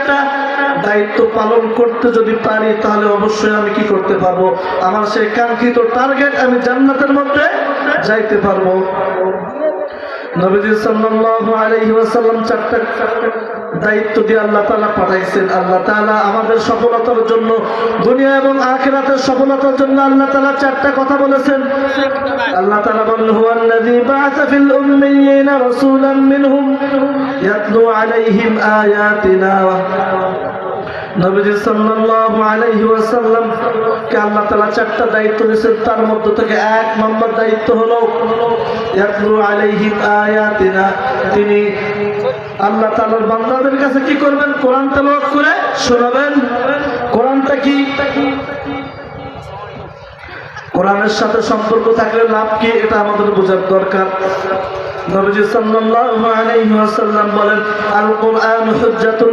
একটা দায়িত্ব পালন করতে যদি পারি তাহলে অবশ্যই আমি কি করতে পারবো, আমার সেই কাঙ্ক্ষিত টার্গেট আমি জান্নাতের মধ্যে যাইতে পারবো। নবীজি সাল্লাল্লাহু আলাইহি ওয়াসাল্লাম চারটা দায়িত্ব দিয়ে আল্লাহ তাআলা পাঠাইছেন। আল্লাহ তাআলা আমাদের সফলতার জন্য, দুনিয়া এবং আখিরাতের সফলতার জন্য আল্লাহ তাআলা চারটা কথা বলেছেন। আল্লাহ তাআলা বলেন, হুয়াল্লাযী বা'আসা ফিল উম্মিয়্যিনা রাসূলাম মিনহুম ইয়াতলু আলাইহিম আয়াতিনা। নবীজি সাল্লাল্লাহু আলাইহি ওয়াসাল্লাম কে আল্লাহ তাআলা চারটা দায়িত্ব দিয়েছেন। তার মধ্য থেকে 1 নম্বর দায়িত্ব হলো ইয়াতলু আলাইহিম আয়াতিনা, তিনি আল্লাহ তাআলার বান্দাদের কাছে কি করবেন, কোরআন তেলাওয়াত করে শোনাবেন। কোরআনটা কি, কোরআনের সাথে সম্পর্ক থাকলে লাভ কি, এটা আমাদের বোঝার দরকার। নবীজি সাল্লাল্লাহু আলাইহি ওয়াসাল্লাম বলেন, আল কোরআন হুজ্জাতুল